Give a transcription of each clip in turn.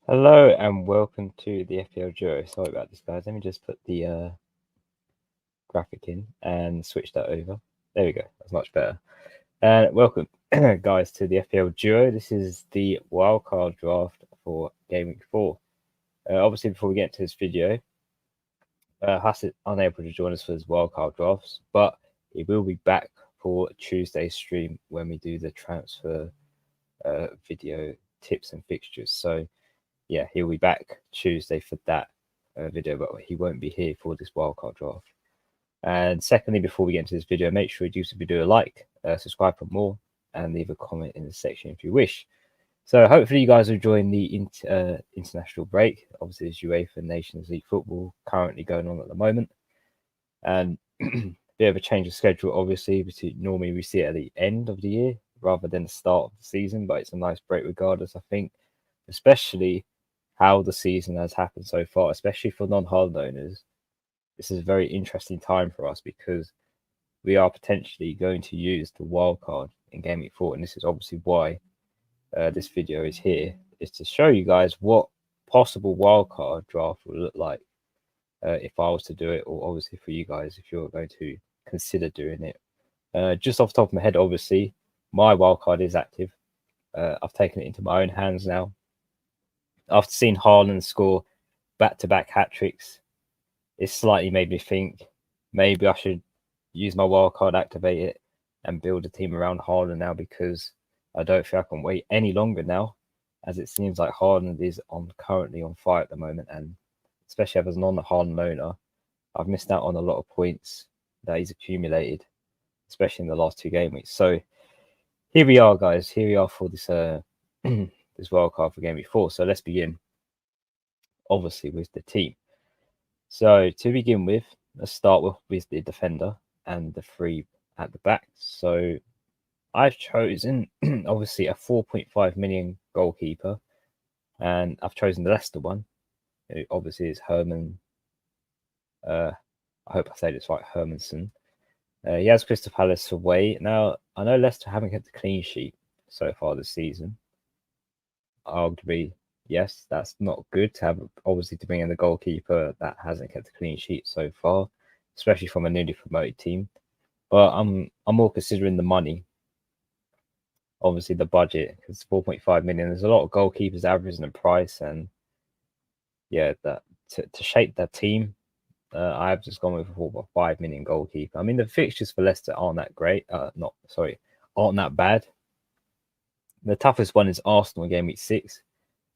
Hello and welcome to the FPL Duo. Sorry about this, guys. Let me just put the graphic in and switch that over. There we go. That's much better. And welcome, guys, to the FPL Duo. This is the wildcard draft for Game Week 4. Obviously, before we get into this video, Haas is unable to join us for his wildcard drafts, but he will be back for Tuesday's stream when we do the transfer video tips and fixtures. So yeah, he'll be back Tuesday for that video, but he won't be here for this wildcard draft. And secondly, before we get into this video, make sure you do a like, subscribe for more, and leave a comment in the section if you wish. So hopefully you guys are enjoying the international break. Obviously, it's UEFA Nations League football currently going on at the moment. And a bit of a change of schedule, obviously. Normally we see it at the end of the year rather than the start of the season, but it's a nice break regardless, I think, especially how the season has happened so far, especially for non-Haaland owners. This is a very interesting time for us because we are potentially going to use the wildcard in Game Week 4, and this is obviously why this video is here, is to show you guys what possible wildcard draft will look like if I was to do it, or obviously for you guys if you're going to consider doing it. Just off the top of my head, obviously, my wildcard is active. I've taken it into my own hands now. After seeing Haaland score back-to-back hat-tricks, it slightly made me think maybe I should use my wildcard, activate it, and build a team around Haaland now, because I don't think I can wait any longer now, as it seems like Haaland is currently on fire at the moment, and especially as a non-Haaland owner, I've missed out on a lot of points that he's accumulated, especially in the last 2 game weeks. So here we are, guys. Here we are for this this wildcard for Game Week 4. So let's begin, obviously, with the team. So to begin with, let's start with the defender and the 3 at the back. So I've chosen, obviously, a 4.5 million goalkeeper, and I've chosen the Leicester one. It obviously is Herman. I hope I said it's right, Hermanson. He has Crystal Palace away. Now, I know Leicester haven't kept a clean sheet so far this season. Arguably, yes, that's not good to have, obviously, to bring in the goalkeeper that hasn't kept a clean sheet so far, especially from a newly promoted team. But I'm more considering the money, obviously the budget, because 4.5 million. There's a lot of goalkeepers averaging the price, and yeah, that to shape that team, I've just gone with a 4.5 million goalkeeper. I mean, the fixtures for Leicester aren't that great. Aren't that bad. The toughest one is Arsenal in Game Week 6,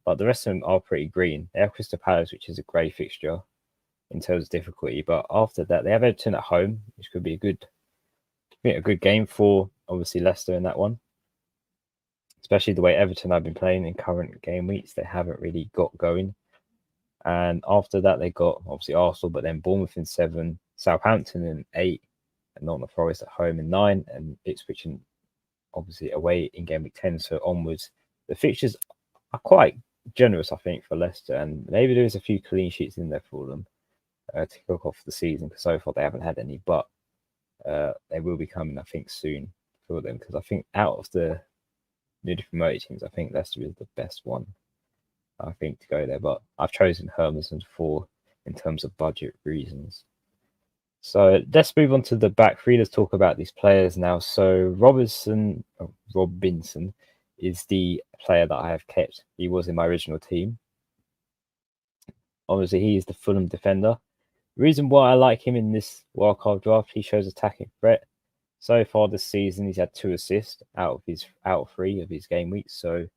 but the rest of them are pretty green. They have Crystal Palace, which is a grey fixture in terms of difficulty, but after that they have Everton at home, which could be a good game for, obviously, Leicester in that one. Especially the way Everton have been playing in current game weeks, they haven't really got going. And after that, they got, obviously, Arsenal, but then Bournemouth in 7, Southampton in 8, and Nottingham Forest at home in 9, and Ipswich in, obviously, away in Game Week 10, so onwards. The fixtures are quite generous, I think, for Leicester, and maybe there's a few clean sheets in there for them to kick off the season, because so far they haven't had any, but they will be coming, I think, soon for them, because I think out of the newly promoted teams, I think Leicester is the best one, I think, to go there. But I've chosen Hermanson in terms of budget reasons. So let's move on to the back 3. Let's talk about these players now. So Robinson is the player that I have kept. He was in my original team. Obviously, he is the Fulham defender. The reason why I like him in this wildcard draft, he shows attacking threat. So far this season, he's had 2 assists out of 3 of his game weeks. So he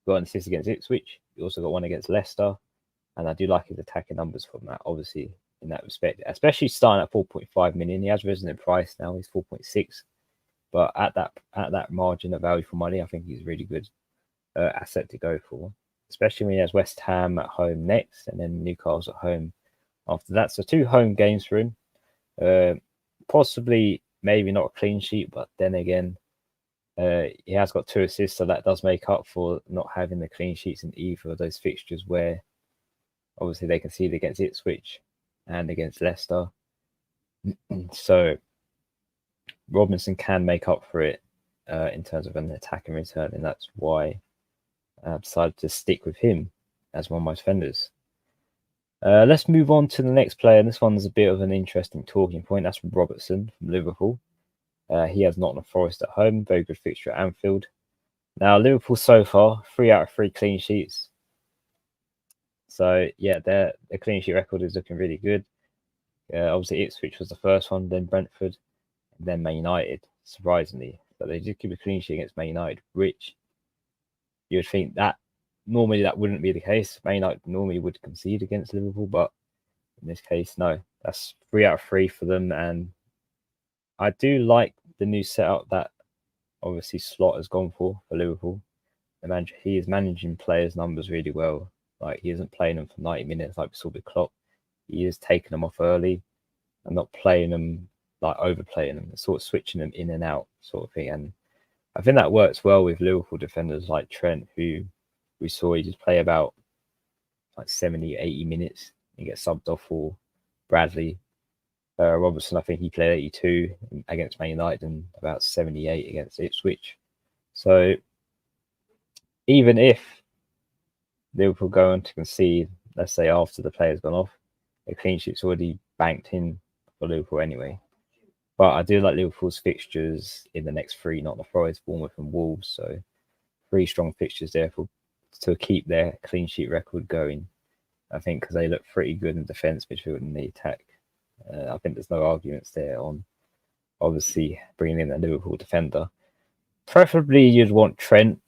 got an assist against Ipswich. He also got one against Leicester, and I do like his attacking numbers from that, obviously, in that respect, especially starting at 4.5 million. He has risen in price now. He's 4.6, but at that margin of value for money, I think he's a really good asset to go for, especially when he has West Ham at home next, and then Newcastle at home after that. So 2 home games for him. Possibly, maybe not a clean sheet, but then again, he has got 2 assists, so that does make up for not having the clean sheets in either of those fixtures where, obviously, they conceded against Ipswich and against Leicester. So Robinson can make up for it in terms of an attack and return, and that's why I decided to stick with him as one of my defenders. Let's move on to the next player. This one's a bit of an interesting talking point. That's Robertson from Liverpool. He has Nottingham Forest at home. Very good fixture at Anfield. Now, Liverpool so far, 3 out of 3 clean sheets. So, yeah, their clean sheet record is looking really good. Obviously, Ipswich was the first one, then Brentford, and then Man United, surprisingly. But they did keep a clean sheet against Man United, which you would think that normally that wouldn't be the case. Man United normally would concede against Liverpool, but in this case, no. That's 3 out of 3 for them, and I do like the new setup that obviously Slot has gone for Liverpool. The manager, he is managing players' numbers really well. Like, he isn't playing them for 90 minutes like we saw with Klopp. He is taking them off early and not playing them, like overplaying them, sort of switching them in and out sort of thing. And I think that works well with Liverpool defenders like Trent, who we saw he just play about like 70, 80 minutes and get subbed off for Bradley. Robertson, I think he played 82 against Man United and about 78 against Ipswich. So even if Liverpool go on to concede, let's say after the player's gone off, a clean sheet's already banked in for Liverpool anyway. But I do like Liverpool's fixtures in the next 3, not the Forest, Bournemouth and Wolves. So 3 strong fixtures there to keep their clean sheet record going. I think because they look pretty good in defence, midfield and the attack. I think there's no arguments there on obviously bringing in a Liverpool defender. Preferably you'd want Trent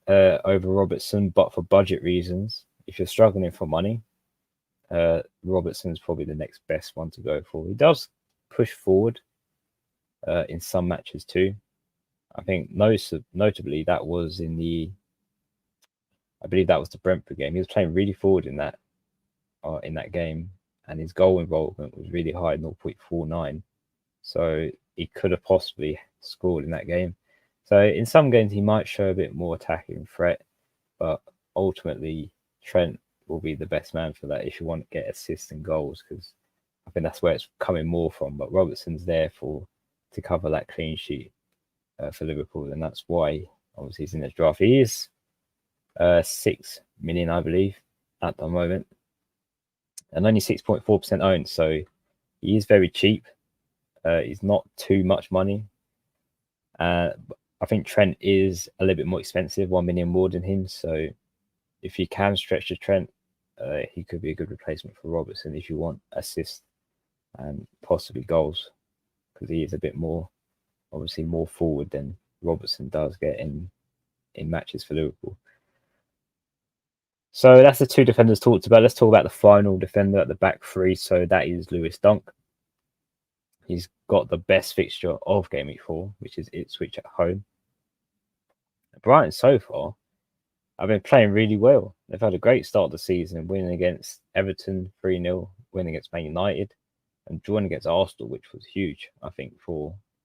over Robertson, but for budget reasons, if you're struggling for money, Robertson's probably the next best one to go for. He does push forward in some matches too. I think notably that was I believe that was the Brentford game. He was playing really forward in that game, and his goal involvement was really high, 0.49. So he could have possibly scored in that game. So in some games he might show a bit more attacking threat, but ultimately Trent will be the best man for that if you want to get assists and goals, because I think that's where it's coming more from. But Robertson's there to cover that clean sheet for Liverpool, and that's why obviously he's in the draft. He is 6 million, I believe, at the moment, and only 6.4% owned, so he is very cheap. He's not too much money. I think Trent is a little bit more expensive, 1 million more than him. So if you can stretch the Trent, he could be a good replacement for Robertson if you want assists and possibly goals, because he is a bit more, obviously more forward than Robertson does get in matches for Liverpool. So that's the 2 defenders talked about. Let's talk about the final defender at the back 3. So that is Lewis Dunk. He's got the best fixture of Game Week 4, which is Ipswich at home. Brighton so far have been playing really well. They've had a great start of the season, winning against Everton 3-0, winning against Man United, and drawing against Arsenal, which was huge, I think,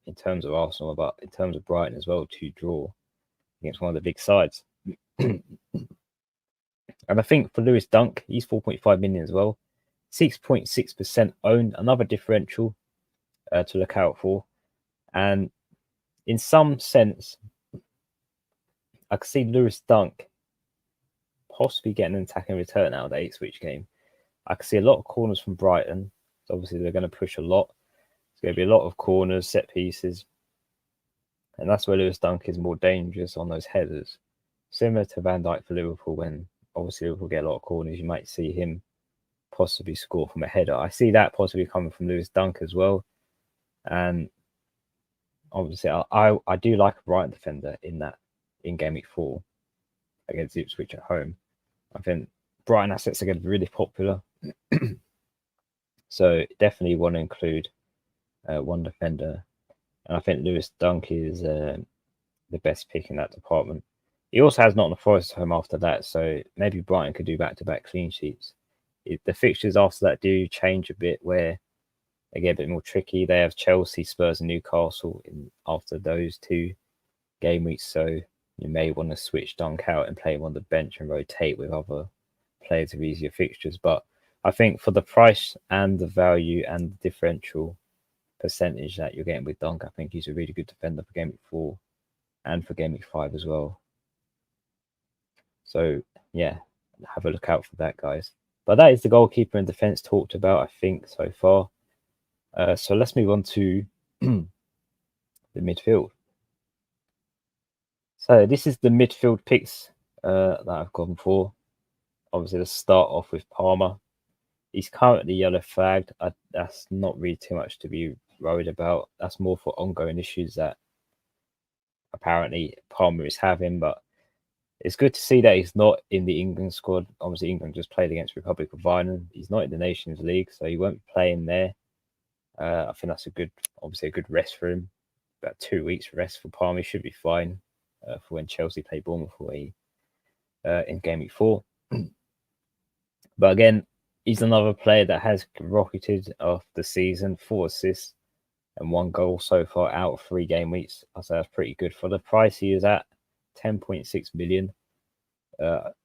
in terms of Arsenal, but in terms of Brighton as well, to draw against one of the big sides. And I think for Lewis Dunk, he's 4.5 million as well. 6.6% owned, another differential to look out for. And in some sense, I could see Lewis Dunk possibly getting an attacking return out of the Ipswich game. I could see a lot of corners from Brighton. So obviously, they're going to push a lot. There's going to be a lot of corners, set pieces. And that's where Lewis Dunk is more dangerous on those headers. Similar to Van Dijk for Liverpool, when obviously Liverpool get a lot of corners, you might see him possibly score from a header. I see that possibly coming from Lewis Dunk as well. And obviously, I do like a Brighton defender in Game Week 4 against Ipswich at home. I think Brighton assets are going to be really popular. So definitely want to include one defender. And I think Lewis Dunk is the best pick in that department. He also has Nottingham Forest at home after that, so maybe Brighton could do back-to-back clean sheets. The fixtures after that do change a bit, where they get a bit more tricky. They have Chelsea, Spurs and Newcastle after those 2 game weeks, so you may want to switch Dunk out and play him on the bench and rotate with other players with easier fixtures. But I think for the price and the value and the differential, percentage that you're getting with Dunk. I think he's a really good defender for Game Week 4 and for Game Week 5 as well. So, yeah, have a look out for that, guys. But that is the goalkeeper and defense talked about, I think, so far. So let's move on to the midfield. So this is the midfield picks that I've gone for. Obviously, let's start off with Palmer. He's currently yellow flagged. That's not really too much to be worried about. That's more for ongoing issues that apparently Palmer is having. But it's good to see that he's not in the England squad. Obviously, England just played against Republic of Ireland. He's not in the Nations League, so he won't be playing there. I think that's obviously a good rest for him. About 2 weeks rest for Palmer. He should be fine for when Chelsea play Bournemouth away in Game Week 4. But again, he's another player that has rocketed off the season, 4 assists and 1 goal so far out of 3 game weeks. I'd say that's pretty good for the price he is at, 10.6 million.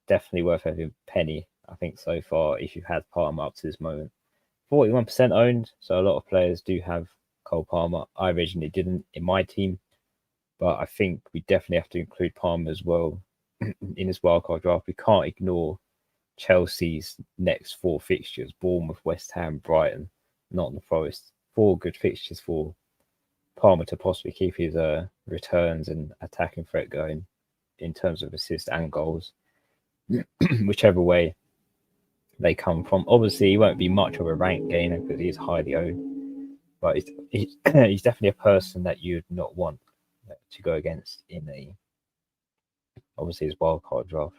Definitely worth every penny, I think, so far if you've had Palmer up to this moment. 41% owned, so a lot of players do have Cole Palmer. I originally didn't in my team, but I think we definitely have to include Palmer as well in this wildcard draft. We can't ignore Chelsea's next 4 fixtures: Bournemouth, West Ham, Brighton, Nottingham Forest. 4 good fixtures for Palmer to possibly keep his returns and attacking threat going in terms of assists and goals, whichever way they come from. Obviously, he won't be much of a rank gainer because he is highly owned, but he's definitely a person that you'd not want to go against in obviously his wildcard draft.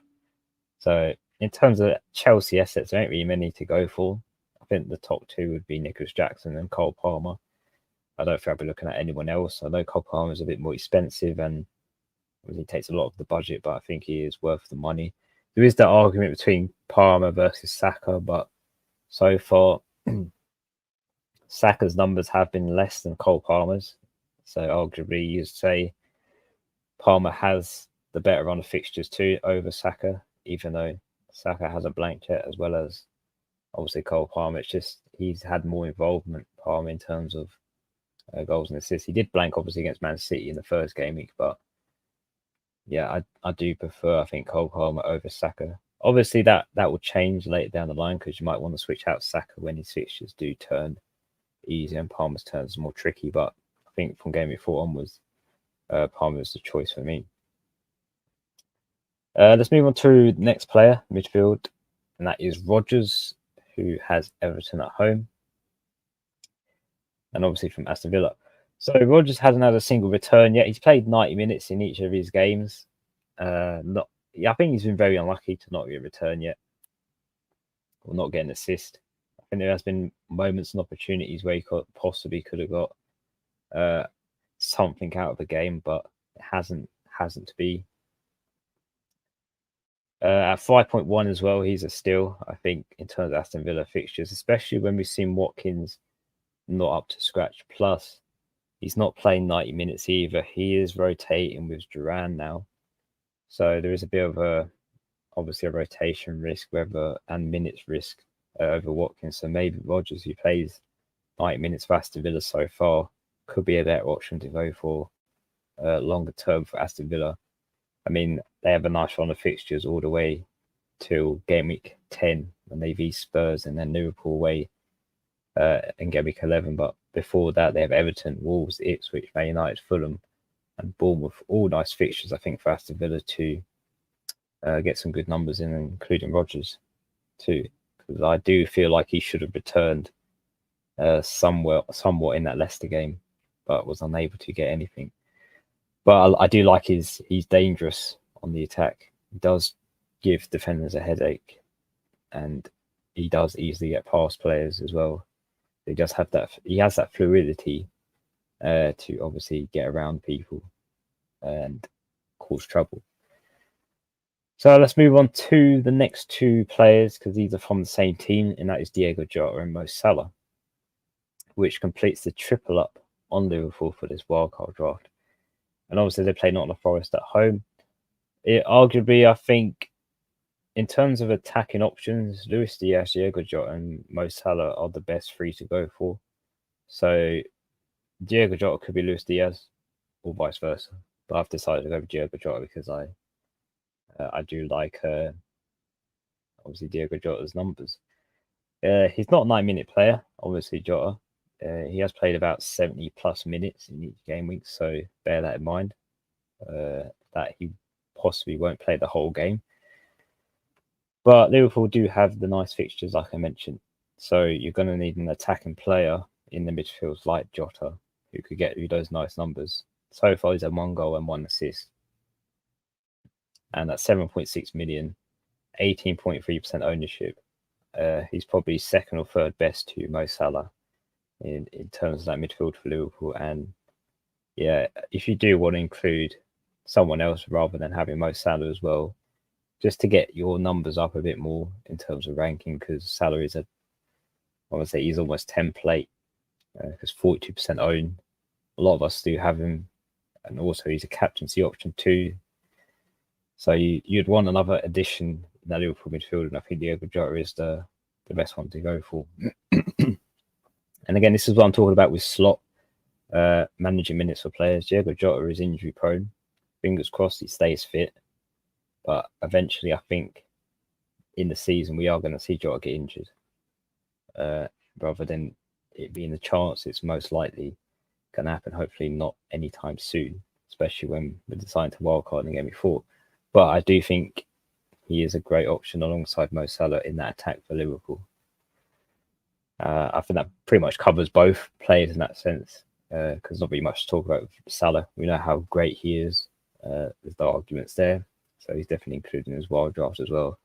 So in terms of Chelsea assets, there ain't really many to go for. I think the top 2 would be Nicholas Jackson and Cole Palmer. I don't think I'll be looking at anyone else. I know Cole Palmer is a bit more expensive and he takes a lot of the budget, but I think he is worth the money. There is that argument between Palmer versus Saka, but so far Saka's numbers have been less than Cole Palmer's. So arguably you'd say Palmer has the better run of fixtures too over Saka, even though Saka hasn't blanked yet, as well as obviously Cole Palmer. It's just he's had more involvement, Palmer, in terms of goals and assists. He did blank obviously against Man City in the first game week, but yeah, I do prefer, I think, Cole Palmer over Saka. Obviously that will change later down the line because you might want to switch out Saka when his fixtures do turn easy and Palmer's turns more tricky. But I think from Game Week 4 onwards, Palmer is the choice for me. Let's move on to the next player, midfield, and that is Rodgers, who has Everton at home, and obviously from Aston Villa. So Rodgers hasn't had a single return yet. He's played 90 minutes in each of his games. I think he's been very unlucky to not get a return yet, or not get an assist. I think there has been moments and opportunities where he possibly could have got something out of the game, but it hasn't to be. At 5.1 as well, he's a steal, I think, in terms of Aston Villa fixtures, especially when we've seen Watkins not up to scratch. Plus, he's not playing 90 minutes either. He is rotating with Duran now. So there is a bit of obviously a rotation risk and minutes risk over Watkins. So maybe Rodgers, who plays 90 minutes for Aston Villa so far, could be a better option to go for longer term for Aston Villa. I mean, they have a nice run of fixtures all the way till Game Week 10 when they beat Spurs and then Liverpool away in Game Week 11. But before that, they have Everton, Wolves, Ipswich, Man United, Fulham and Bournemouth. All nice fixtures, I think, for Aston Villa to get some good numbers in, including Rodgers too. Because I do feel like he should have returned somewhat in that Leicester game, but was unable to get anything. But I do like he's dangerous on the attack. He does give defenders a headache, and he does easily get past players as well. He does have that. He has that fluidity to obviously get around people and cause trouble. So let's move on to the next 2 players because these are from the same team, and that is Diego Jota and Mo Salah, which completes the triple up on Liverpool for this wildcard draft. And obviously they play Nottingham Forest at home. Arguably, I think, in terms of attacking options, Luis Diaz, Diego Jota and Mo Salah are the best 3 to go for. So Diogo Jota could be Luis Diaz, or vice versa. But I've decided to go with Diogo Jota because I do like obviously Diogo Jota's numbers. He's not a 9-minute player, obviously Jota. He has played about 70 plus minutes in each game week, so bear that in mind. That he possibly won't play the whole game. But Liverpool do have the nice fixtures, like I mentioned. So you're going to need an attacking player in the midfield like Jota, who could get you those nice numbers. So far, he's had 1 goal and 1 assist. And at 7.6 million, 18.3% ownership. He's probably second or third best to Mo Salah in terms of that midfield for Liverpool. And yeah, if you do want to include someone else rather than having Mo Salah as well, just to get your numbers up a bit more in terms of ranking, because Salah is I would say he's almost template, because 42% own. A lot of us do have him, and also he's a captaincy option too. So you'd want another addition in that Liverpool midfield, and I think Diogo Jota is the best one to go for. And again, this is what I'm talking about with slot managing minutes for players. Diogo Jota is injury prone. Fingers crossed he stays fit. But eventually, I think in the season, we are going to see Jota get injured. Rather than it being the chance, it's most likely going to happen, hopefully not anytime soon, especially when we're deciding to wildcard in game week 4. But I do think he is a great option alongside Mo Salah in that attack for Liverpool. I think that pretty much covers both players in that sense, because not really much to talk about with Salah. We know how great he is. There's no arguments there. So he's definitely included in his wild draft as well.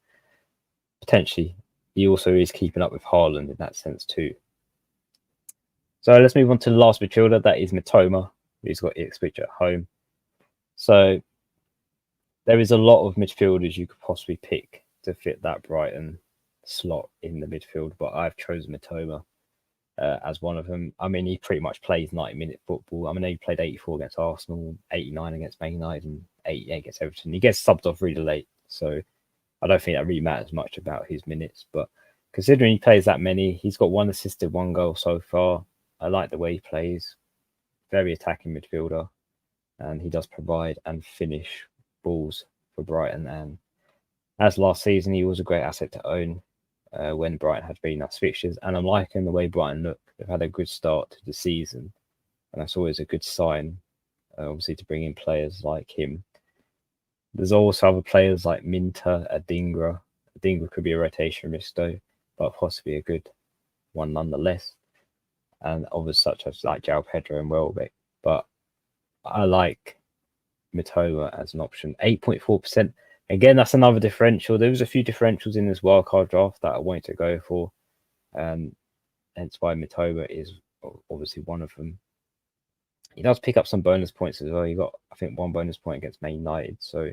Potentially, he also is keeping up with Haaland in that sense too. So let's move on to the last midfielder. That is Mitoma, who's got Ipswich at home. So there is a lot of midfielders you could possibly pick to fit that Brighton slot in the midfield, but I've chosen Mitoma as one of them. I mean, he pretty much plays 90-minute football. I mean, he played 84 against Arsenal, 89 against Man United, and 88 against Everton. He gets subbed off really late, so I don't think that really matters much about his minutes. But considering he plays that many, he's got 1 assisted, 1 goal so far. I like the way he plays. Very attacking midfielder, and he does provide and finish balls for Brighton. And as last season, he was a great asset to own when Brighton had really nice fixtures. And I'm liking the way Brighton look. They've had a good start to the season, and that's always a good sign, obviously, to bring in players like him. There's also other players like Minter, Adingra. Adingra could be a rotation risk though, but possibly a good one nonetheless. And others such as like João Pedro and Welbeck. But I like Mitoma as an option. 8.4%. Again, that's another differential. There was a few differentials in this wildcard draft that I wanted to go for. Hence why Mitoma is obviously one of them. He does pick up some bonus points as well. He got, I think, 1 bonus point against Man United. So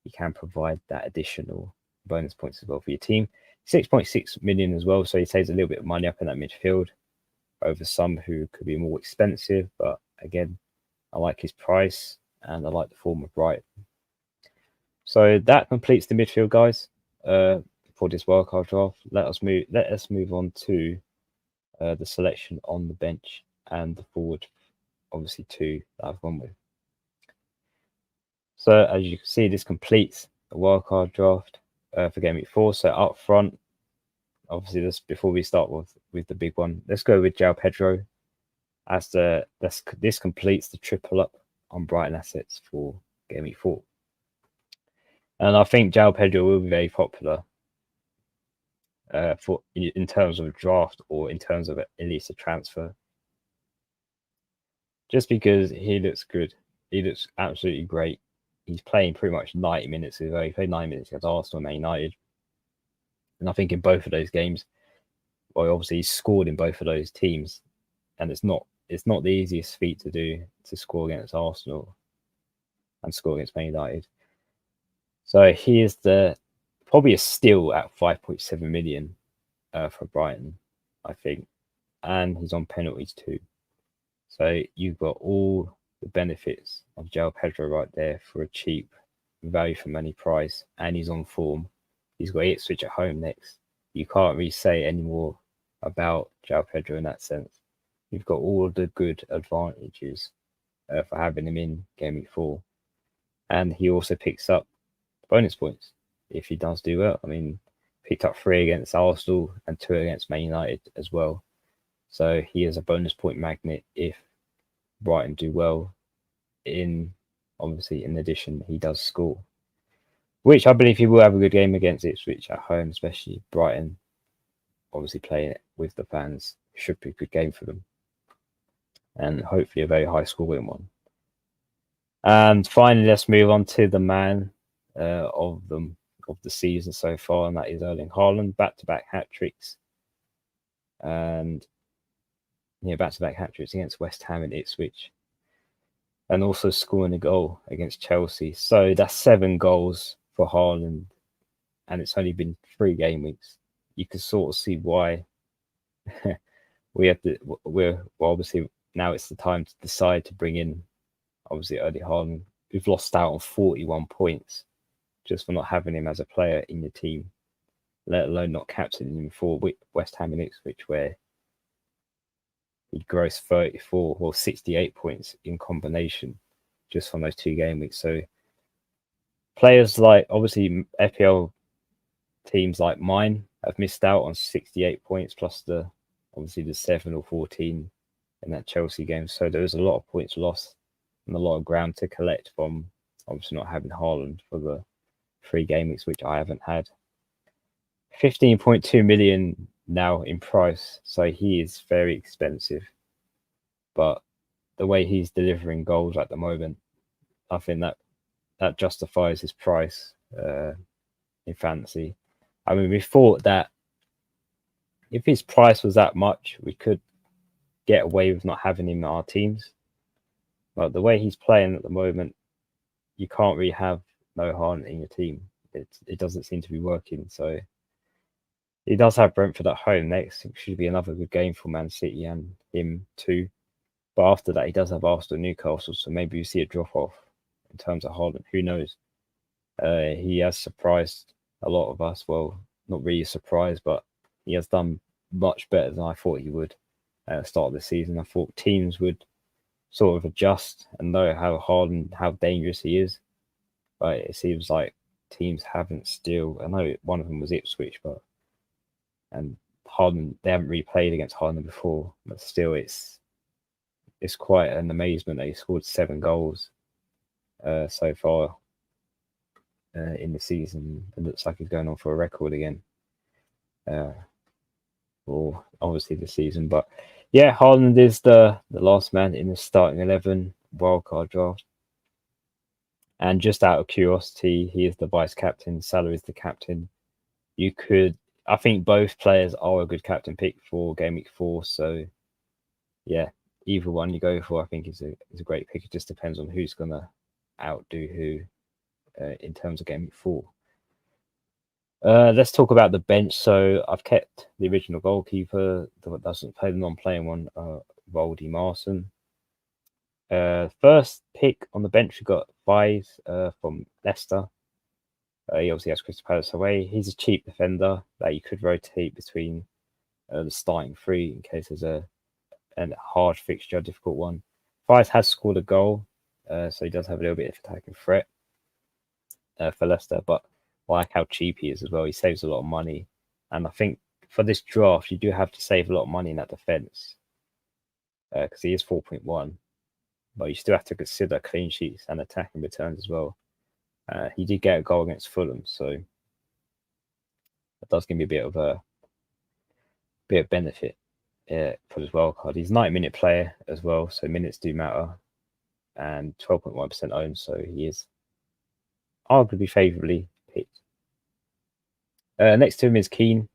you can provide that additional bonus points as well for your team. 6.6 million as well. So he saves a little bit of money up in that midfield over some who could be more expensive. But again, I like his price and I like the form of Brighton. So that completes the midfield, guys, for this wildcard draft. Let us move on to the selection on the bench and the forward, obviously, 2 that I've gone with. So as you can see, this completes the wildcard draft for game week 4. So up front, obviously, this before we start with the big one, let's go with João Pedro as this completes the triple up on Brighton assets for game week 4. And I think João Pedro will be very popular in terms of a draft or in terms of at least a transfer. Just because he looks good. He looks absolutely great. He's playing pretty much 90 minutes as well. He played 9 minutes against Arsenal and Man United. And I think in both of those games, well, obviously he scored in both of those teams. And it's not the easiest feat to do, to score against Arsenal and score against Man United. So he is probably a steal at 5.7 million for Brighton, I think. And he's on penalties too. So you've got all the benefits of João Pedro right there for a cheap value for money price. And he's on form. He's got Ipswich at home next. You can't really say any more about João Pedro in that sense. you've got all of the good advantages for having him in game week 4. And he also picks up bonus points if he does do well. I mean, picked up 3 against Arsenal and 2 against Man United as well. So he is a bonus point magnet if Brighton do well. Obviously, in addition, he does score, which I believe he will have a good game against Ipswich at home, especially Brighton. Obviously, playing it with the fans should be a good game for them, and hopefully a very high scoring one. And finally, let's move on to the man of the season so far, and that is Erling Haaland, back-to-back hat tricks, and back-to-back hat tricks against West Ham and Ipswich, and also scoring a goal against Chelsea. So that's 7 goals for Haaland, and it's only been 3 game weeks. You can sort of see why we're obviously now it's the time to decide to bring in obviously Erling Haaland. We've lost out on 41 points just for not having him as a player in your team, let alone not captaining him for West Ham and Ipswich, where he grossed 68 points in combination just from those 2 game weeks. So players like obviously FPL teams like mine have missed out on 68 points plus obviously the 7 or 14 in that Chelsea game. So there was a lot of points lost and a lot of ground to collect from obviously not having Haaland for the 3 game weeks, which I haven't had. 15.2 million now in price, so he is very expensive. But the way he's delivering goals at the moment, I think that justifies his price in fantasy. I mean, we thought that if his price was that much, we could get away with not having him in our teams. But the way he's playing at the moment, you can't really have no Haaland in your team. It doesn't seem to be working. So he does have Brentford at home next. It should be another good game for Man City and him too. But after that, he does have Arsenal, Newcastle. So maybe you see a drop off in terms of Haaland. Who knows? He has surprised a lot of us. Well, not really surprised, but he has done much better than I thought he would at the start of the season. I thought teams would sort of adjust and know how dangerous he is. But it seems like teams haven't still. I know one of them was Ipswich, and Haaland, they haven't really played against Haaland before, but still it's quite an amazement that he scored 7 goals so far in the season. It looks like he's going on for a record again for obviously the season. But yeah, Haaland is the last man in the starting 11 wildcard draft. And just out of curiosity, he is the vice captain. Salah is the captain. I think both players are a good captain pick for game week 4. So yeah, either one you go for, I think is a great pick. It just depends on who's gonna outdo who in terms of game week 4. Let's talk about the bench. So I've kept the original goalkeeper that doesn't play the non-playing one, Voldy Marson. First pick on the bench, we got Vies from Leicester. He obviously has Crystal Palace away. He's a cheap defender that you could rotate between the starting 3 in case there's a hard fixture, a difficult one. Vies has scored a goal, so he does have a little bit of attacking threat for Leicester, but I like how cheap he is as well. He saves a lot of money, and I think for this draft, you do have to save a lot of money in that defense because he is 4.1. But you still have to consider clean sheets and attacking returns as well. He did get a goal against Fulham, so that does give me a bit of benefit for his wild card. He's a 90-minute player as well, so minutes do matter, and 12.1% owned, so he is arguably favourably picked. Next to him is Keane.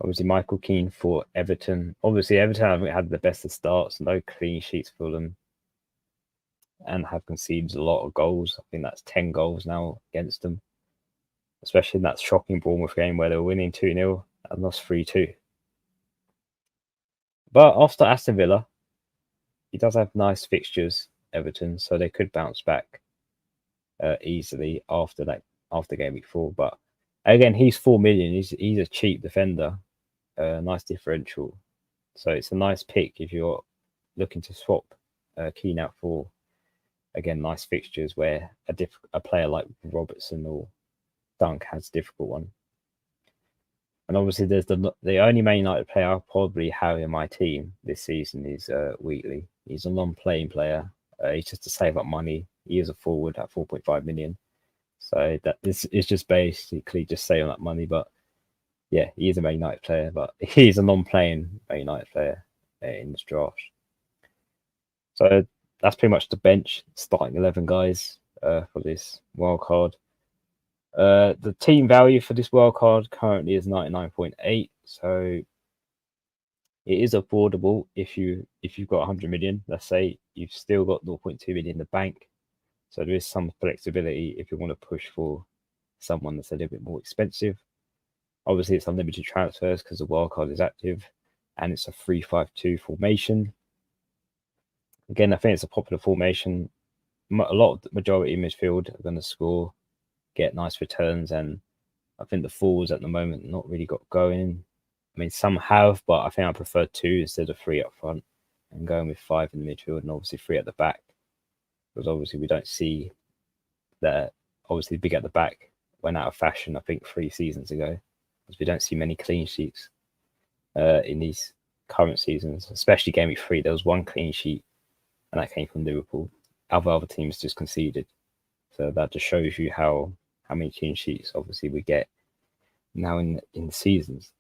Obviously, Michael Keane for Everton. Obviously, Everton haven't had the best of starts, no clean sheets for them, and have conceded a lot of goals. I think that's 10 goals now against them, especially in that shocking Bournemouth game where they were winning 2-0 and lost 3-2. But after Aston Villa, he does have nice fixtures, Everton, so they could bounce back easily after game week 4. But again, he's 4 million. He's a cheap defender, nice differential. So it's a nice pick if you're looking to swap Keane out for, again, nice fixtures where a player like Robertson or Dunk has a difficult one. And obviously, there's the only Man United player I'll probably have in my team this season is Wheatley. He's a non-playing player. He's just to save up money. He is a forward at 4.5 million. So that this is just basically just saving up money. But yeah, he is a Man United player, but he's a non-playing Man United player in this draft. So that's pretty much the bench, starting 11 guys for this wildcard. The team value for this wildcard currently is 99.8, so it is affordable if you've got 100 million. Let's say you've still got 0.2 million in the bank, so there is some flexibility if you want to push for someone that's a little bit more expensive. Obviously, it's unlimited transfers because the wildcard is active, and it's a 3-5-2 formation. Again, I think it's a popular formation. A lot of the majority midfield are going to score, get nice returns, and I think the forwards at the moment not really got going. I mean, some have, but I think I prefer 2 instead of 3 up front, and going with 5 in the midfield and obviously 3 at the back, because obviously we don't see that. Obviously, big at the back went out of fashion, I think, 3 seasons ago, because we don't see many clean sheets in these current seasons, especially game week 3. There was 1 clean sheet, and that came from Liverpool. Other teams just conceded, so that just shows you how many clean sheets obviously we get now in the seasons.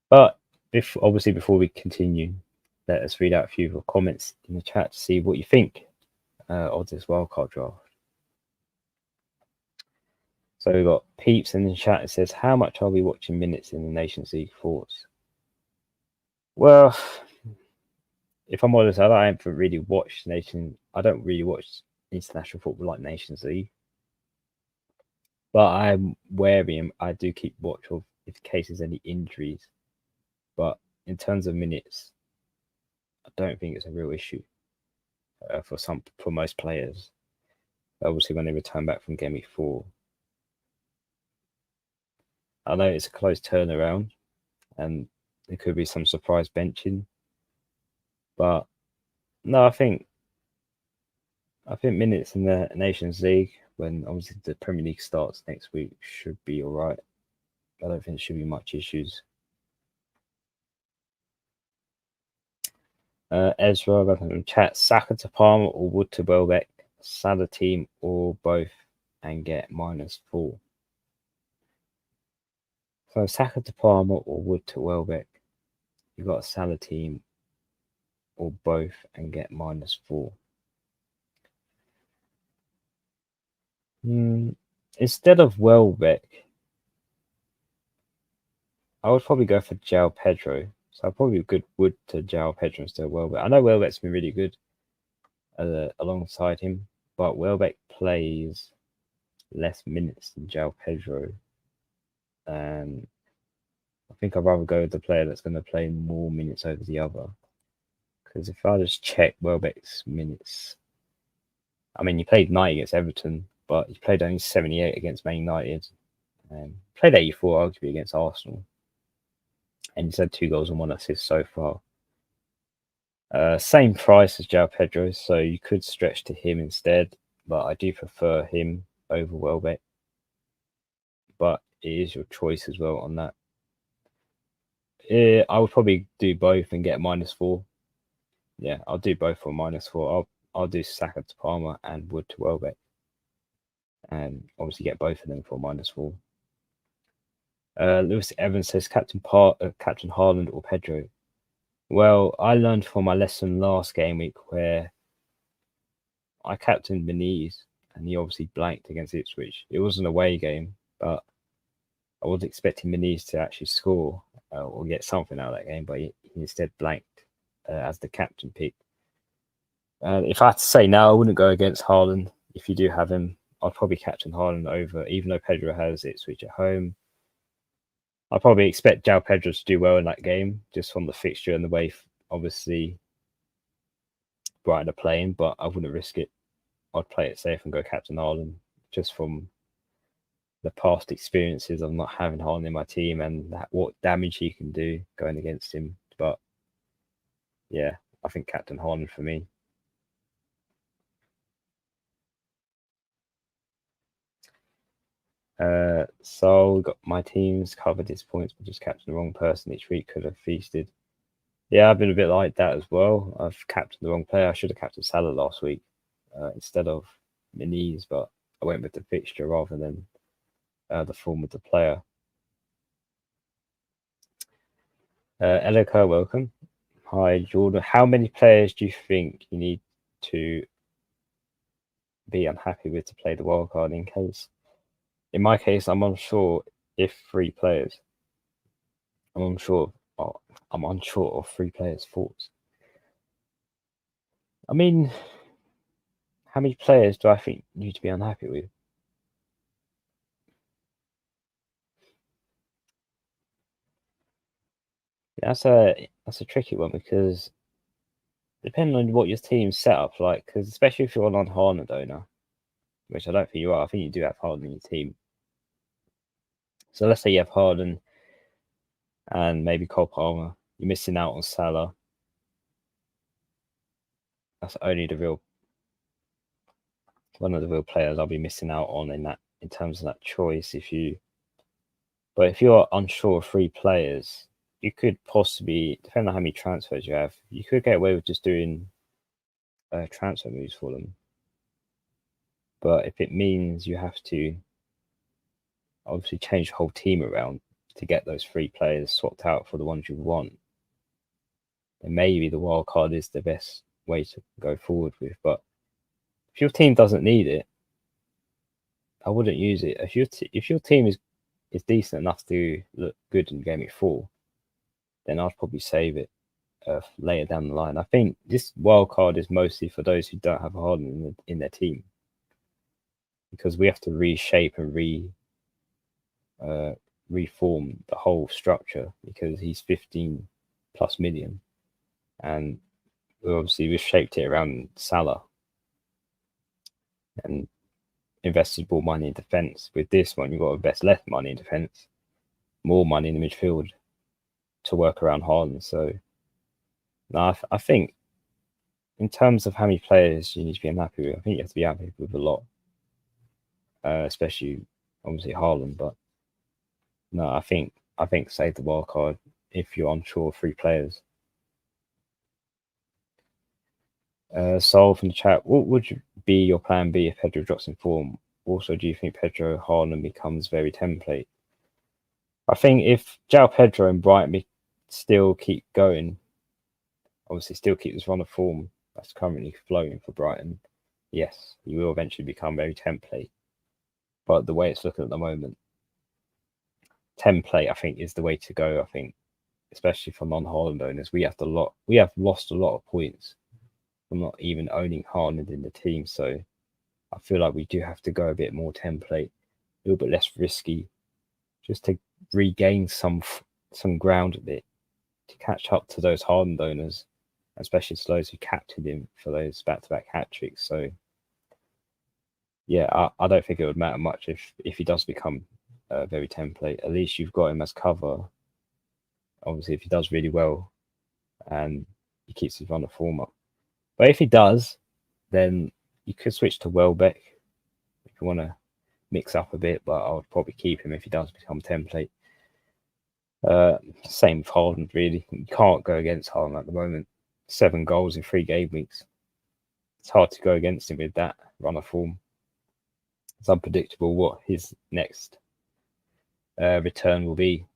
But obviously before we continue, let us read out a few of your comments in the chat to see what you think of this wildcard draft. So we've got Peeps in the chat. It says, how much are we watching minutes in the Nations League thoughts? Well, if I'm honest, I don't really watch international football like Nations League. But I'm wary. I do keep watch of if in case there's any injuries. But in terms of minutes, I don't think it's a real issue for most players. Obviously, when they return back from game week 4, I know it's a close turnaround, and there could be some surprise benching. But no, I think minutes in the Nations League, when obviously the Premier League starts next week, should be all right. I don't think there should be much issues. Ezra in chat, Saka to Palmer or Wood to Welbeck, Salah team or both, and get -4. So Saka to Palmer or Wood to Welbeck, you've got a Salah team or both and get -4. Instead of Welbeck, I would probably go for João Pedro. So I'd probably good Wood to João Pedro instead of Welbeck. I know Welbeck's been really good alongside him, but Welbeck plays less minutes than João Pedro. And I think I'd rather go with the player that's going to play more minutes over the other. Because if I just check Welbeck's minutes, I mean, he played 90 against Everton, but he played only 78 against Man United. Played 84 arguably against Arsenal. And he's had 2 goals and 1 assist so far. Same price as João Pedro, so you could stretch to him instead, but I do prefer him over Welbeck. But it is your choice as well on that. I would probably do both and get -4. Yeah, I'll do both for -4. I'll do Saka to Palmer and Wood to Welbeck, and obviously get both of them for -4. Lewis Evans says Captain Haaland or Pedro. Well, I learned from my lesson last game week where I captained Benitez and he obviously blanked against Ipswich. It was an away game, but I was expecting Benitez to actually score or get something out of that game, but he instead blanked as the captain pick. If I had to say now, I wouldn't go against Haaland. If you do have him, I'd probably captain Haaland over, even though Pedro has Ipswich at home. I probably expect João Pedro to do well in that game, just from the fixture and the way, obviously, Brighton are playing, but I wouldn't risk it. I'd play it safe and go captain Haaland, just from the past experiences of not having Haaland in my team and what damage he can do going against him. but yeah, I think Captain Haaland for me. So we got my teams covered his points, but just captain the wrong person each week could have feasted. Yeah, I've been a bit like that as well. I've captained the wrong player. I should have captained Salah last week instead of Muniz, but I went with the fixture rather than the form of the player. Elika, welcome. Hi, Jordan. How many players do you think you need to be unhappy with to play the wildcard in case? In my case, I'm unsure if 3 players. I'm unsure. I'm unsure of 3 players' thoughts. I mean, how many players do I think you need to be unhappy with? That's a tricky one because depending on what your team's set up like, because especially if you're an on-Haaland owner, which I don't think you are, I think you do have Haaland in your team. So let's say you have Haaland and maybe Cole Palmer, you're missing out on Salah. That's only one of the real players I'll be missing out on in terms of that choice. But if you're unsure of 3 players, you could possibly, depending on how many transfers you have, you could get away with just doing transfer moves for them. But if it means you have to obviously change the whole team around to get those 3 players swapped out for the ones you want, then maybe the wild card is the best way to go forward with. But if your team doesn't need it, I wouldn't use it. If your team is decent enough to look good in Game Week 4, then I'd probably save it later down the line. I think this wild card is mostly for those who don't have Harden in their team, because we have to reshape and reform the whole structure because he's 15 plus million, and we've shaped it around Salah and invested more money in defense. With this one, you've got to invest less money in defense, more money in the midfield to work around Haaland. So no, I think in terms of how many players you need to be unhappy with, I think you have to be happy with a lot, especially obviously Haaland. But no, I think save the wild card if you're unsure of 3 players. Sol from the chat, what would be your plan B if Pedro drops in form? Also, do you think Pedro Haaland becomes very template? I think if João Pedro and Brighton still keep going, obviously still keep this run of form that's currently flowing for Brighton, yes, he will eventually become very template. But the way it's looking at the moment, template, I think, is the way to go. I think, especially for non-Haaland owners, we have lost a lot of points from not even owning Haaland in the team. So I feel like we do have to go a bit more template, a little bit less risky, just to regain some ground a bit, to catch up to those Haaland owners, especially to those who captained him for those back-to-back hat-tricks. So yeah, I don't think it would matter much if he does become very template. At least you've got him as cover. Obviously, if he does really well and he keeps his run of form up. But if he does, then you could switch to Welbeck if you want to mix up a bit, but I would probably keep him if he does become template. Same with Haaland, really. You can't go against Haaland at the moment. 7 goals in 3 game weeks. It's hard to go against him with that run of form. It's unpredictable what his next return will be.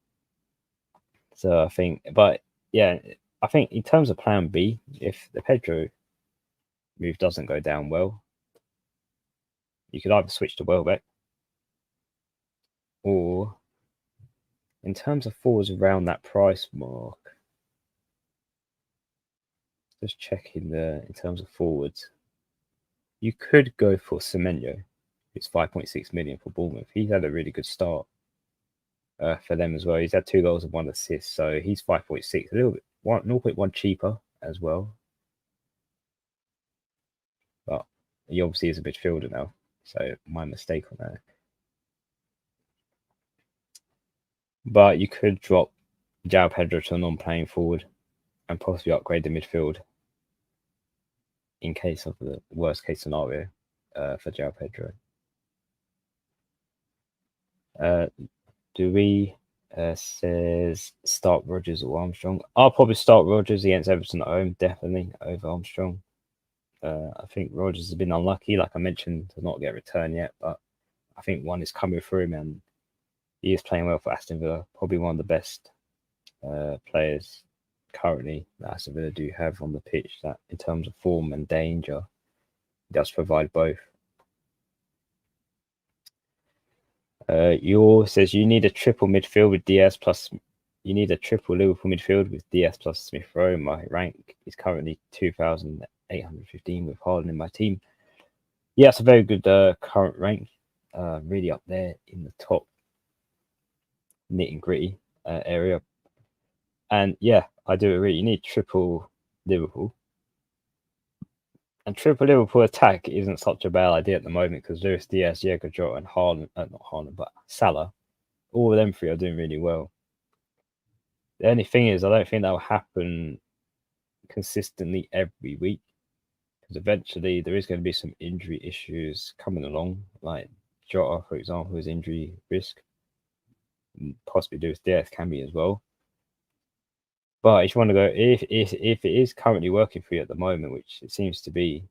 So I think, but yeah, I think in terms of plan B, if the Pedro move doesn't go down well, you could either switch to Welbeck, or in terms of forwards around that price mark, just checking in terms of forwards, you could go for Semenyo, who's 5.6 million for Bournemouth. He's had a really good start for them as well. He's had 2 goals and 1 assist, so he's 5.6, a little bit 0.1 cheaper as well. But he obviously is a midfielder now, so my mistake on that. But you could drop João Pedro to a non-playing forward and possibly upgrade the midfield in case of the worst case scenario for João Pedro. Dewey says start Rodgers or Armstrong. I'll probably start Rodgers against Everton at home, definitely over Armstrong. I think Rodgers has been unlucky, like I mentioned, to not get a return yet, but I think one is coming through him, and he is playing well for Aston Villa. Probably one of the best players currently that Aston Villa do have on the pitch, that in terms of form and danger, he does provide both. Yor says you need a triple midfield with DS plus. You need a triple Liverpool midfield with DS plus Smith Rowe. My rank is currently 2,815 with Haaland in my team. Yeah, it's a very good current rank. Really up there in the top nitty gritty area. And yeah, I do agree. You need triple Liverpool. And triple Liverpool attack isn't such a bad idea at the moment because Luis Diaz, Diego Jota, and Haaland, not Haaland, but Salah, all of them three are doing really well. The only thing is, I don't think that will happen consistently every week because eventually there is going to be some injury issues coming along, like Jota, for example, is injury risk. Possibly Luis Diaz can be as well. But if you want to go, if it is currently working for you at the moment, which it seems to be,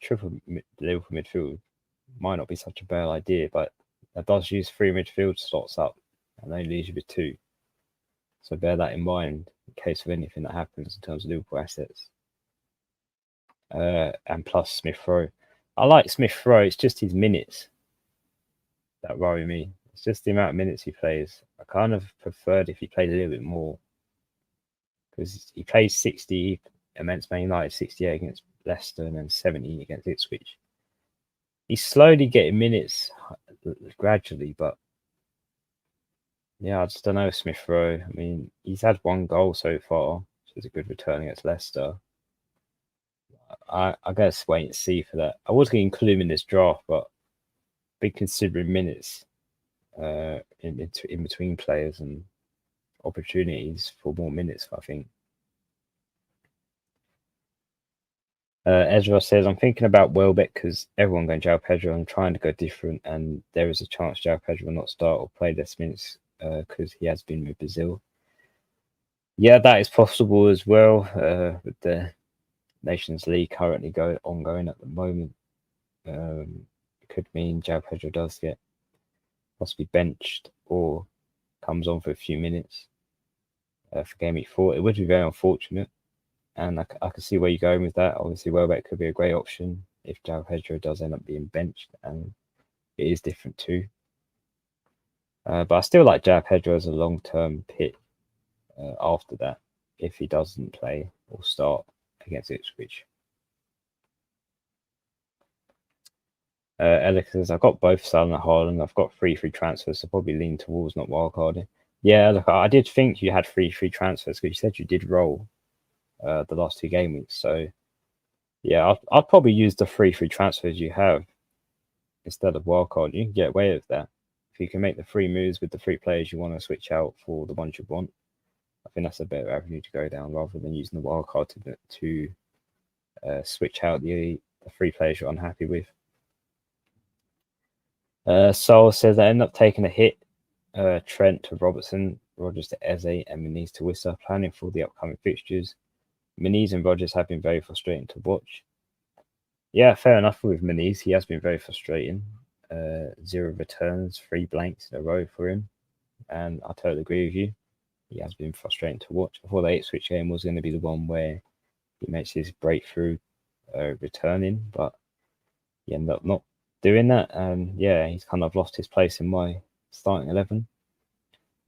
triple Liverpool midfield might not be such a bad idea, but that does use 3 midfield slots up and only leaves you with 2. So bear that in mind in case of anything that happens in terms of Liverpool assets. And plus Smith Rowe. I like Smith Rowe, it's just his minutes that worry me. It's just the amount of minutes he plays. I kind of preferred if he played a little bit more. Because he plays 60 against Man United, 68 against Leicester, and then 70 against Ipswich. He's slowly getting minutes gradually, but yeah, I just don't know Smith Rowe. I mean, he's had 1 goal so far, which is a good return against Leicester. I guess wait and see for that. I was going to include him in this draft, but been considering minutes in between players and opportunities for more minutes, I think. Ezra says, I'm thinking about Welbeck because everyone going João Pedro. I'm trying to go different, and there is a chance João Pedro will not start or play less minutes because he has been with Brazil. Yeah, that is possible as well with the Nations League currently ongoing at the moment. It could mean João Pedro does get possibly benched or comes on for a few minutes for game week 4. It would be very unfortunate, and I can see where you're going with that. Obviously, Welbeck could be a great option if João Pedro does end up being benched, and it is different too. But I still like João Pedro as a long-term pick after that if he doesn't play or start against Ipswich. Alex says, I've got both Salah and Haaland. I've got 3 free transfers, so probably lean towards not wildcarding. Yeah, look, I did think you had 3 free transfers because you said you did roll the last 2 game weeks. So, yeah, I'd probably use the 3 free transfers you have instead of wildcard. You can get away with that. If you can make the 3 moves with the 3 players you want to switch out for the ones you want, I think that's a better avenue to go down rather than using the wildcard to switch out the 3 players you're unhappy with. Sol says I end up taking a hit. Trent to Robertson, Rodgers to Eze, and Muniz to Wissa. Planning for the upcoming fixtures. Muniz and Rodgers have been very frustrating to watch. Yeah, fair enough with Muniz. He has been very frustrating. 0 returns, 3 blanks in a row for him. And I totally agree with you. He has been frustrating to watch. I thought the Ipswich game was going to be the one where he makes his breakthrough returning, but he ended up not doing that. And yeah, he's kind of lost his place in my starting 11.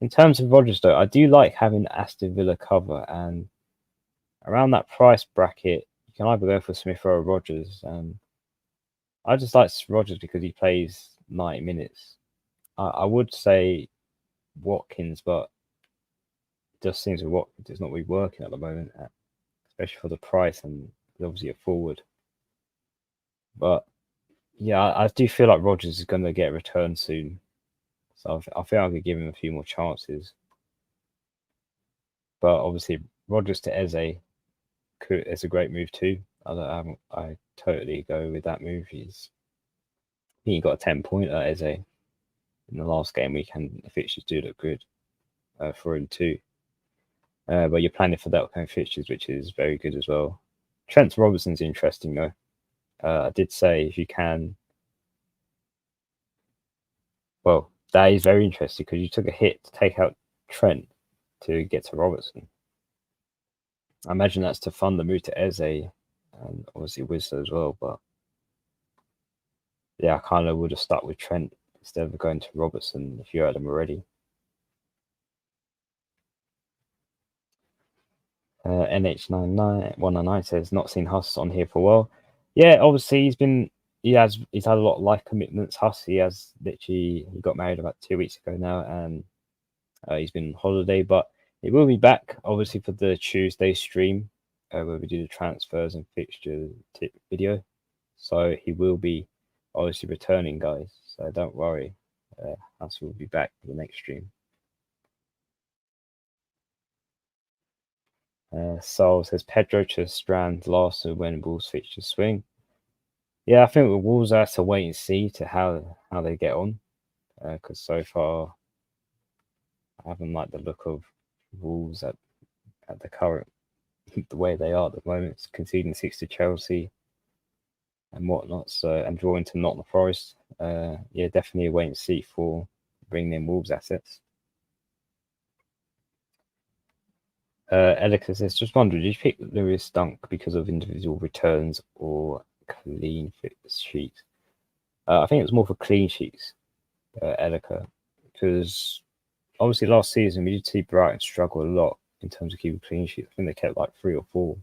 In terms of Rodgers, though, I do like having Aston Villa cover, and around that price bracket, you can either go for Smith or Rodgers. And I just like Rodgers because he plays 90 minutes. I would say Watkins, but it just seems that Watkins is not really working at the moment, especially for the price and obviously a forward. But yeah, I do feel like Rodgers is going to get a return soon. So I think I could give him a few more chances. But obviously, Rodgers to Eze is a great move too. I totally go with that move. He got a 10-pointer Eze in the last game week, and the fixtures do look good for him too. But you're planning for that kind of fixtures, which is very good as well. Trent Robertson's interesting though. I did say if you can. Well, that is very interesting because you took a hit to take out Trent to get to Robertson. I imagine that's to fund the move to Eze and obviously Whistler as well. But yeah, I kind of would have stuck with Trent instead of going to Robertson if you had him already. NH99 says not seen Huss on here for a while. Yeah, obviously he's had a lot of life commitments. Huss, he got married about 2 weeks ago now, and he's been on holiday, but he will be back obviously for the Tuesday stream where we do the transfers and fixture tip video. So he will be obviously returning, guys. So don't worry, Huss will be back for the next stream. Sol says Pedro to Strand last when Wolves fixtures swing. Yeah, I think the Wolves have to wait and see to how they get on, because so far I haven't liked the look of Wolves at the current the way they are at the moment. It's conceding 6 to Chelsea and whatnot, and drawing to Nottingham Forest. Yeah, definitely a wait and see for bringing in Wolves assets. Elika says, just wondering, did you pick Lewis Dunk because of individual returns or clean sheets? I think it was more for clean sheets, Elika, because obviously last season we did see Brighton struggle a lot in terms of keeping clean sheets. I think they kept like 3 or 4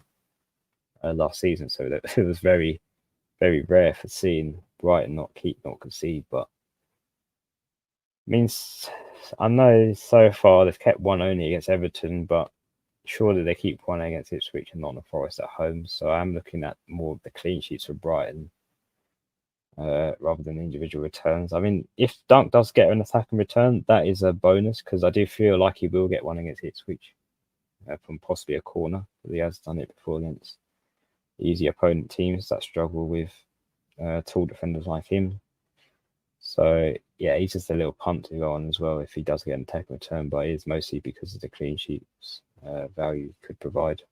last season, so that it was very, very rare for seeing Brighton not concede. But means I know so far they've kept one only against Everton, but surely they keep one against Ipswich and Nottingham Forest at home. So I'm looking at more of the clean sheets for Brighton rather than individual returns. I mean, if Dunk does get an attacking return, that is a bonus because I do feel like he will get one against Ipswich from possibly a corner. He has done it before against easy opponent teams that struggle with tall defenders like him. So yeah, he's just a little punt to go on as well if he does get an attacking return, but it is mostly because of the clean sheets value could provide.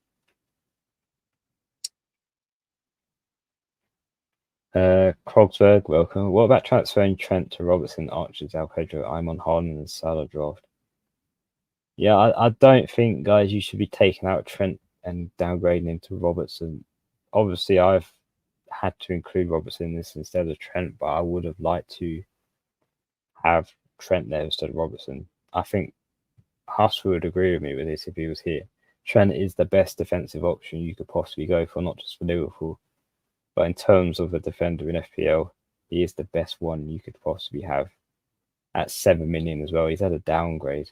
Krogsberg, welcome. What about transferring Trent to Robertson, Archer, Al Pedro? I'm on Haaland and Salah draft. Yeah, I don't think, guys, you should be taking out Trent and downgrading him to Robertson. Obviously, I've had to include Robertson in this instead of Trent, but I would have liked to have Trent there instead of Robertson. I think Huss would agree with me with this if he was here. Trent is the best defensive option you could possibly go for, not just for Liverpool, but in terms of a defender in FPL, he is the best one you could possibly have at 7 million as well. He's had a downgrade.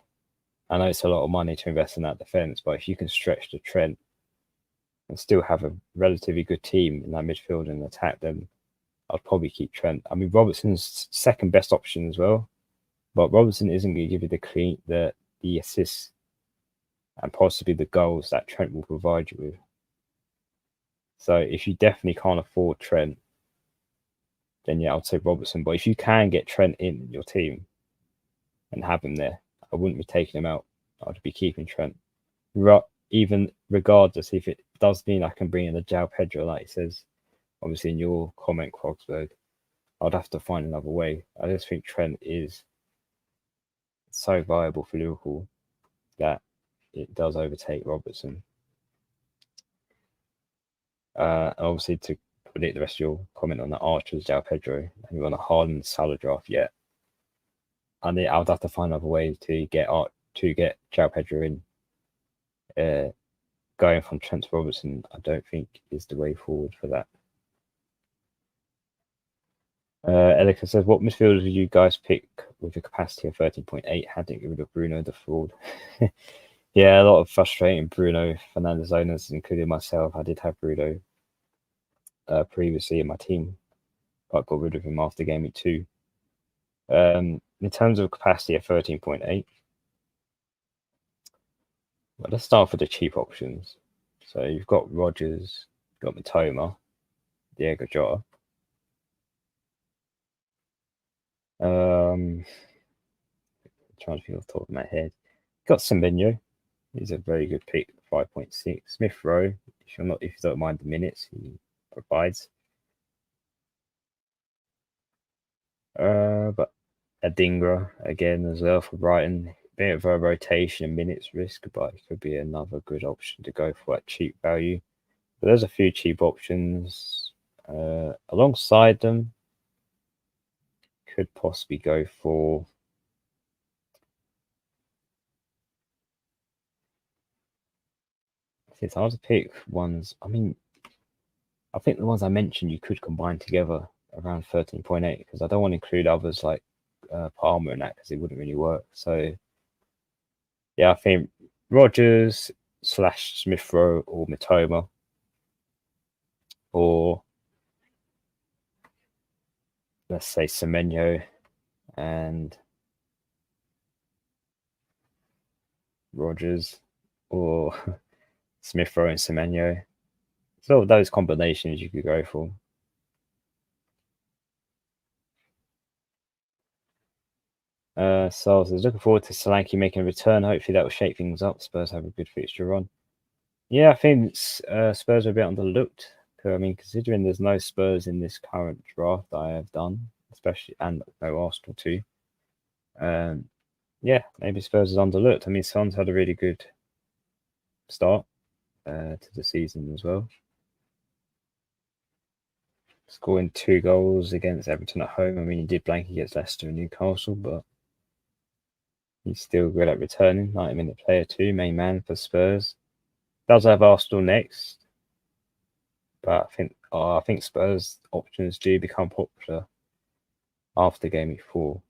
I know it's a lot of money to invest in that defense, but if you can stretch the Trent and still have a relatively good team in that midfield and attack, then I'd probably keep Trent. I mean, Robertson's second best option as well, but Robertson isn't going to give you the assists and possibly the goals that Trent will provide you with. So if you definitely can't afford Trent, then yeah, I'd say Robertson. But if you can get Trent in your team and have him there, I wouldn't be taking him out. I'd be keeping Trent. Even regardless if it does mean I can bring in the João Pedro, like it says, obviously in your comment, Krogsberg, I'd have to find another way. I just think Trent is so viable for Liverpool that it does overtake Robertson. Obviously, to predict the rest of your comment on the Archers, João Pedro, and you want a Haaland Salah draft yet. And I would have to find another way to get João Pedro in. Going from Trent to Robertson, I don't think is the way forward for that. Elika says, what midfielders would you guys pick with a capacity of 13.8? Had to get rid of Bruno the fraud. Yeah, a lot of frustrating Bruno Fernandes owners, including myself. I did have Bruno previously in my team, but got rid of him after game week 2. In terms of capacity at 13.8, Well, let's start with the cheap options. So you've got Rodgers, you've got Matoma, Diego Jota. Trying to think off the top of my head. Got Semenyo. He's a very good pick, 5.6. Smith Rowe, if you don't mind the minutes, he provides. But Adingra again as well for Brighton. Bit of a rotation and minutes risk, but it could be another good option to go for at cheap value. But there's a few cheap options. Alongside them, could possibly go for it's hard to pick ones. I mean, I think the ones I mentioned you could combine together around 13.8 because I don't want to include others like Palmer and that because it wouldn't really work. So yeah, I think Rodgers / Smith Rowe or Matoma or let's say Semenyo and Rodgers or Smith Rowe and Semenyo. So those combinations you could go for. So I was looking forward to Solanke making a return. Hopefully that will shake things up. Spurs have a good fixture run. Yeah, I think Spurs are a bit underlooked. I mean, considering there's no Spurs in this current draft I have done, especially and no Arsenal too. Yeah, maybe Spurs is underlooked. I mean, Son's had a really good start to the season as well. Scoring 2 goals against Everton at home. I mean, he did blank against Leicester and Newcastle, but he's still good at returning. 90-minute player too, main man for Spurs. Does have Arsenal next, but I think Spurs options do become popular after game week 4.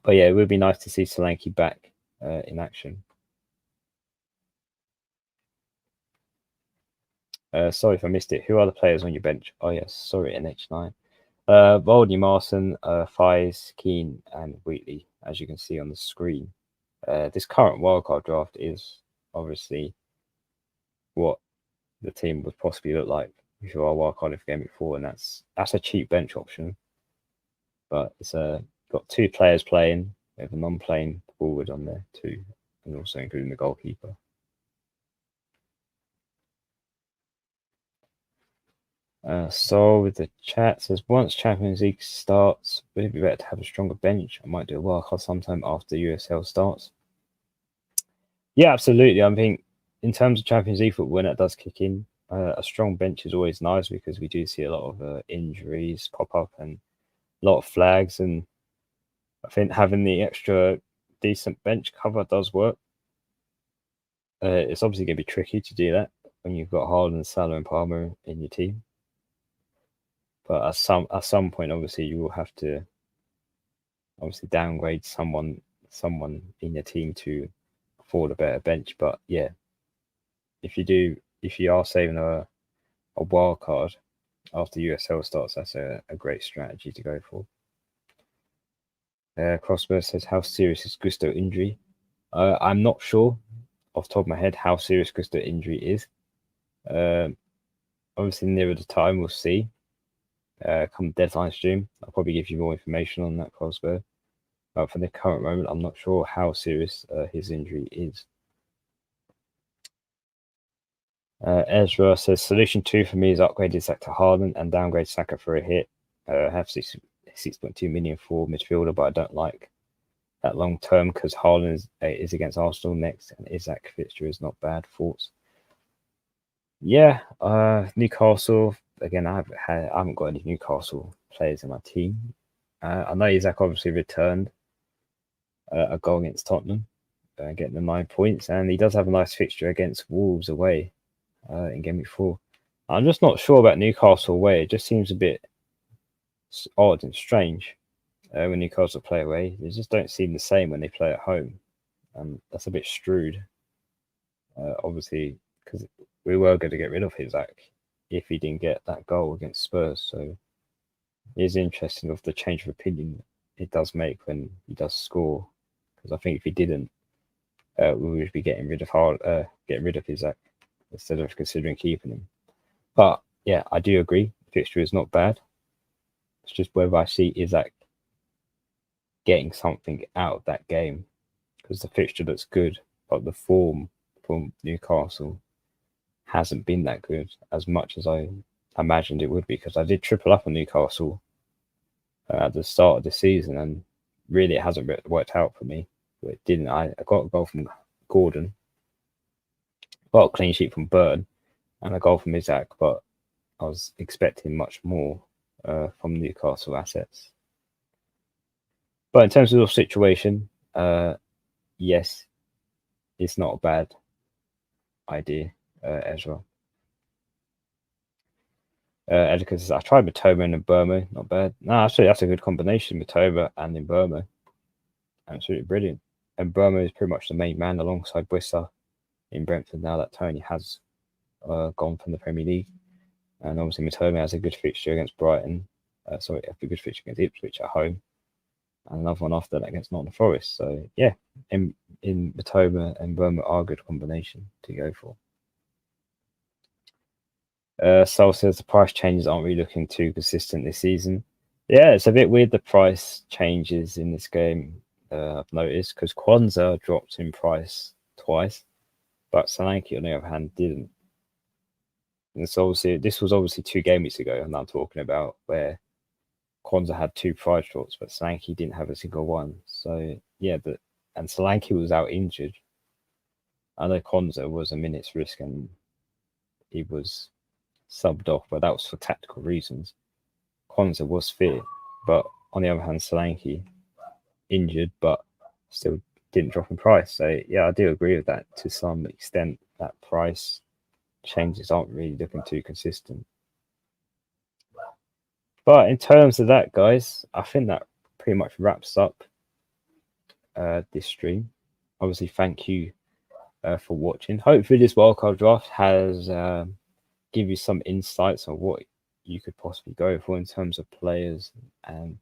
But yeah, it would be nice to see Solanke back in action. Sorry if I missed it. Who are the players on your bench? Oh yes, sorry, NH9. Volney, Marson, Fies, Keane, and Wheatley, as you can see on the screen. This current wildcard draft is obviously what the team would possibly look like if you are wildcarding for game week 4, and that's a cheap bench option. But it's got 2 players playing, with a non-playing forward on there too, and also including the goalkeeper. So with the chat says once Champions League starts, would it be better to have a stronger bench? I might do a wildcard sometime after USL starts. Yeah, absolutely. I think in terms of Champions League football, when that does kick in, a strong bench is always nice because we do see a lot of injuries pop up and a lot of flags. And I think having the extra decent bench cover does work. It's obviously going to be tricky to do that when you've got Haaland, Salah, and Palmer in your team. But at some point, obviously, you will have to obviously downgrade someone in your team to afford a better bench. But yeah, if you are saving a wild card after USL starts, that's a great strategy to go for. Crossbow says, how serious is Gusto injury? I'm not sure off the top of my head how serious Gusto injury is. Obviously, nearer the time, we'll see. Come deadline stream, I'll probably give you more information on that, Crossbow. But for the current moment, I'm not sure how serious his injury is. Ezra says, solution 2 for me is upgrade Isaac to Haaland and downgrade Saka for a hit. Have 6.2 million for midfielder, but I don't like that long term because Haaland is against Arsenal next and Isaac fixture is not bad. Thoughts? Yeah, Newcastle. Again, I haven't got any Newcastle players in my team. I know Isaac obviously returned a goal against Tottenham, getting the 9 points, and he does have a nice fixture against Wolves away in game week 4. I'm just not sure about Newcastle away. It just seems a bit odd and strange when Newcastle play away. They just don't seem the same when they play at home, and that's a bit screwed. Obviously, because we were going to get rid of Isaac if he didn't get that goal against Spurs. So it is interesting of the change of opinion it does make when he does score. Because I think if he didn't, we would be getting rid of Isaac instead of considering keeping him. But yeah, I do agree. The fixture is not bad. It's just whether I see Isaac getting something out of that game, because the fixture looks good, but the form from Newcastle hasn't been that good as much as I imagined it would be, because I did triple up on Newcastle at the start of the season, and really it hasn't worked out for me. But it didn't. I got a goal from Gordon, got a clean sheet from Burn, and a goal from Isaac, but I was expecting much more from Newcastle assets. But in terms of the situation, yes, it's not a bad idea, Ezra. Edgar says, I tried Matoma and Burma, not bad. No, actually, that's a good combination, Matoma and in Burma. Absolutely brilliant. And Burma is pretty much the main man alongside Wissa in Brentford now that Tony has gone from the Premier League. And obviously, Matoma has a good fixture against Brighton. A good fixture against Ipswich at home. And another one after that against Nottingham Forest. So, yeah, in Matoma and Burma are a good combination to go for. Sol says the price changes aren't really looking too consistent this season. Yeah, it's a bit weird, the price changes in this game, I've noticed, because Kwanzaa dropped in price twice, but Solanke, on the other hand, didn't. And so this was obviously 2 game weeks ago, and I'm talking about, where Kwanzaa had 2 price drops, but Solanke didn't have a single one. So, yeah, and Solanke was out injured. I know Kwanzaa was a minute's risk, and he was subbed off, but that was for tactical reasons. Kwanzaa was fit, but on the other hand, Solanke injured, but still didn't drop in price. So yeah, I do agree with that to some extent, that price changes aren't really looking too consistent. But in terms of that, guys, I think that pretty much wraps up this stream. Obviously, thank you for watching. Hopefully this wildcard draft has give you some insights on what you could possibly go for in terms of players, and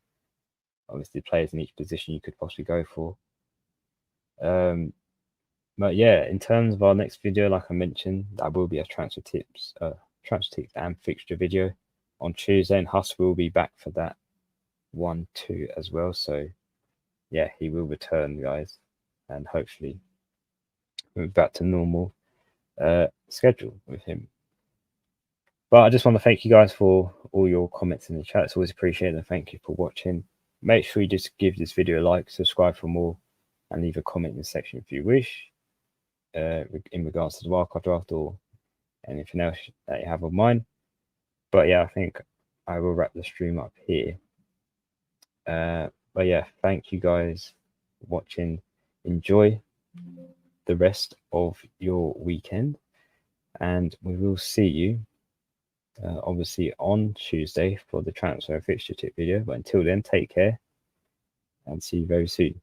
obviously players in each position you could possibly go for. But yeah, in terms of our next video, like I mentioned, that will be a transfer tips and fixture video on Tuesday, and Huss will be back for that 1-2 as well. So yeah, he will return, guys, and hopefully we're back to normal schedule with him. But I just want to thank you guys for all your comments in the chat. It's always appreciated, and thank you for watching. Make sure you just give this video a like, subscribe for more, and leave a comment in the section if you wish, in regards to the wildcard draft or anything else that you have on mind. But yeah, I think I will wrap the stream up here. But yeah, thank you guys for watching. Enjoy the rest of your weekend, and we will see you obviously on Tuesday for the transfer and fixture tip video. But until then, take care and see you very soon.